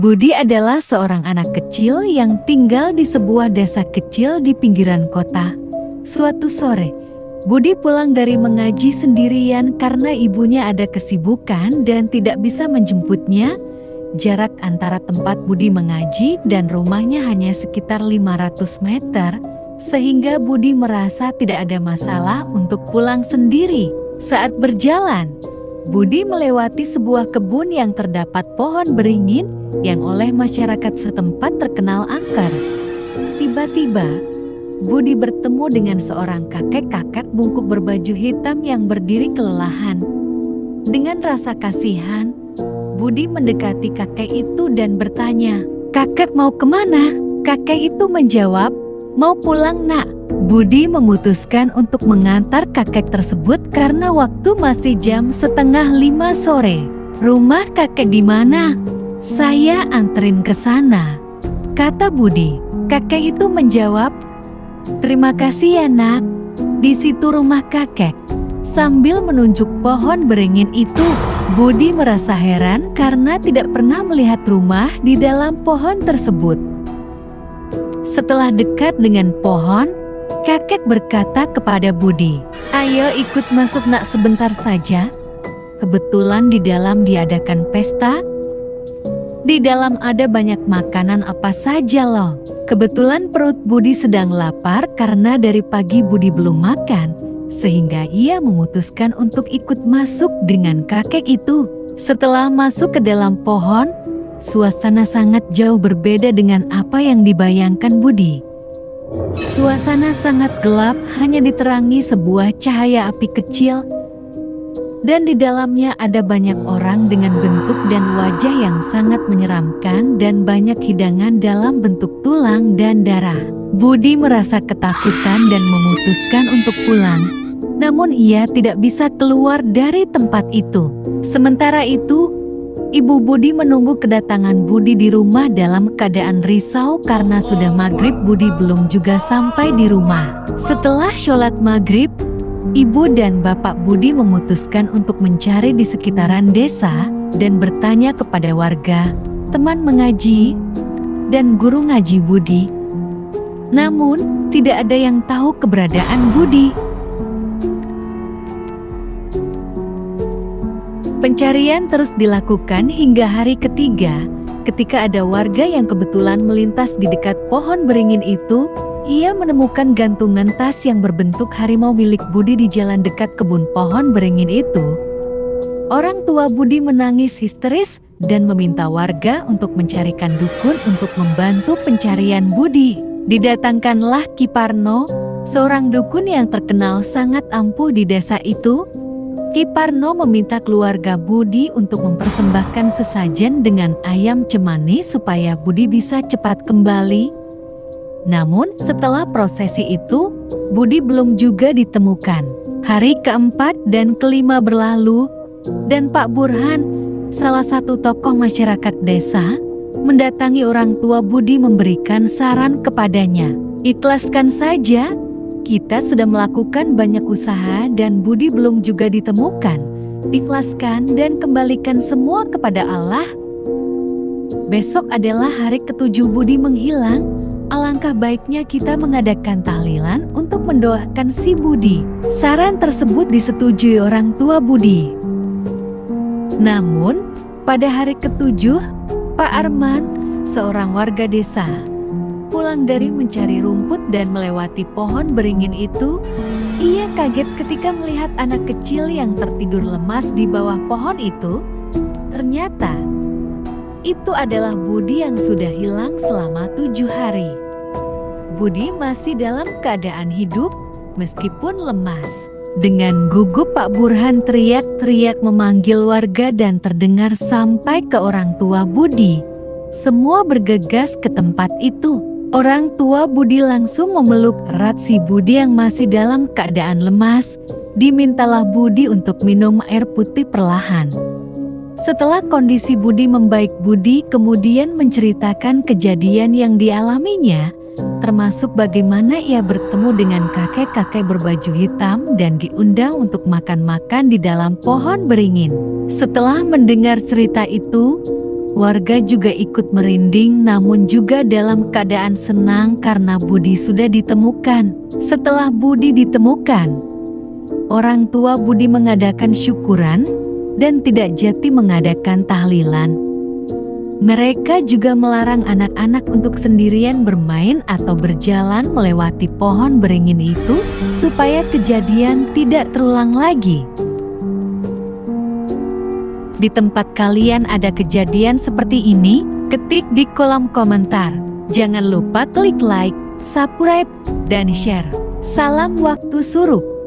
Budi adalah seorang anak kecil yang tinggal di sebuah desa kecil di pinggiran kota. Suatu sore, Budi pulang dari mengaji sendirian karena ibunya ada kesibukan dan tidak bisa menjemputnya. Jarak antara tempat Budi mengaji dan rumahnya hanya sekitar 500 meter, sehingga Budi merasa tidak ada masalah untuk pulang sendiri. Saat berjalan, Budi melewati sebuah kebun yang terdapat pohon beringin yang oleh masyarakat setempat terkenal angker. Tiba-tiba, Budi bertemu dengan seorang kakek-kakek bungkuk berbaju hitam yang berdiri kelelahan. Dengan rasa kasihan, Budi mendekati kakek itu dan bertanya, "Kakek mau kemana?" Kakek itu menjawab, "Mau pulang, nak." Budi memutuskan untuk mengantar kakek tersebut karena waktu masih jam 4:30 sore. "Rumah kakek di mana?" "Saya anterin ke sana," kata Budi. Kakek itu menjawab, "Terima kasih ya nak, di situ rumah kakek." Sambil menunjuk pohon beringin itu, Budi merasa heran karena tidak pernah melihat rumah di dalam pohon tersebut. Setelah dekat dengan pohon, kakek berkata kepada Budi, "Ayo ikut masuk nak sebentar saja. Kebetulan di dalam diadakan pesta. Di dalam ada banyak makanan apa saja loh." Kebetulan perut Budi sedang lapar karena dari pagi Budi belum makan, sehingga ia memutuskan untuk ikut masuk dengan kakek itu. Setelah masuk ke dalam pohon, suasana sangat jauh berbeda dengan apa yang dibayangkan Budi. Suasana sangat gelap, hanya diterangi sebuah cahaya api kecil. Dan di dalamnya ada banyak orang dengan bentuk dan wajah yang sangat menyeramkan dan banyak hidangan dalam bentuk tulang dan darah. Budi merasa ketakutan dan memutuskan untuk pulang. Namun ia tidak bisa keluar dari tempat itu. Sementara itu, ibu Budi menunggu kedatangan Budi di rumah dalam keadaan risau karena sudah maghrib. Budi belum juga sampai di rumah. Setelah sholat maghrib, ibu dan bapak Budi memutuskan untuk mencari di sekitaran desa dan bertanya kepada warga, teman mengaji, dan guru ngaji Budi. Namun, tidak ada yang tahu keberadaan Budi. Pencarian terus dilakukan hingga hari ketiga, ketika ada warga yang kebetulan melintas di dekat pohon beringin itu. Ia menemukan gantungan tas yang berbentuk harimau milik Budi di jalan dekat kebun pohon beringin itu. Orang tua Budi menangis histeris dan meminta warga untuk mencarikan dukun untuk membantu pencarian Budi. Didatangkanlah Ki Parno, seorang dukun yang terkenal sangat ampuh di desa itu. Ki Parno meminta keluarga Budi untuk mempersembahkan sesajen dengan ayam cemani supaya Budi bisa cepat kembali. Namun setelah prosesi itu, Budi belum juga ditemukan. Hari keempat dan kelima berlalu, dan Pak Burhan, salah satu tokoh masyarakat desa, mendatangi orang tua Budi memberikan saran kepadanya. "Ikhlaskan saja, kita sudah melakukan banyak usaha dan Budi belum juga ditemukan. Ikhlaskan dan kembalikan semua kepada Allah. Besok adalah hari ketujuh Budi menghilang. Alangkah baiknya kita mengadakan tahlilan untuk mendoakan si Budi." Saran tersebut disetujui orang tua Budi. Namun, pada hari ketujuh, Pak Arman, seorang warga desa, pulang dari mencari rumput dan melewati pohon beringin itu. Ia kaget ketika melihat anak kecil yang tertidur lemas di bawah pohon itu. Ternyata, itu adalah Budi yang sudah hilang selama 7 hari. Budi masih dalam keadaan hidup meskipun lemas. Dengan gugup Pak Burhan teriak-teriak memanggil warga dan terdengar sampai ke orang tua Budi. Semua bergegas ke tempat itu. Orang tua Budi langsung memeluk erat si Budi yang masih dalam keadaan lemas. Dimintalah Budi untuk minum air putih perlahan. Setelah kondisi Budi membaik, Budi kemudian menceritakan kejadian yang dialaminya, termasuk bagaimana ia bertemu dengan kakek-kakek berbaju hitam dan diundang untuk makan-makan di dalam pohon beringin. Setelah mendengar cerita itu, Warga juga ikut merinding namun juga dalam keadaan senang karena Budi sudah ditemukan. Setelah Budi ditemukan, orang tua Budi mengadakan syukuran dan tidak jati mengadakan tahlilan. Mereka juga melarang anak-anak untuk sendirian bermain atau berjalan melewati pohon beringin itu supaya kejadian tidak terulang lagi. Di tempat kalian ada kejadian seperti ini? Ketik di kolom komentar. Jangan lupa klik like, subscribe, dan share. Salam waktu surup.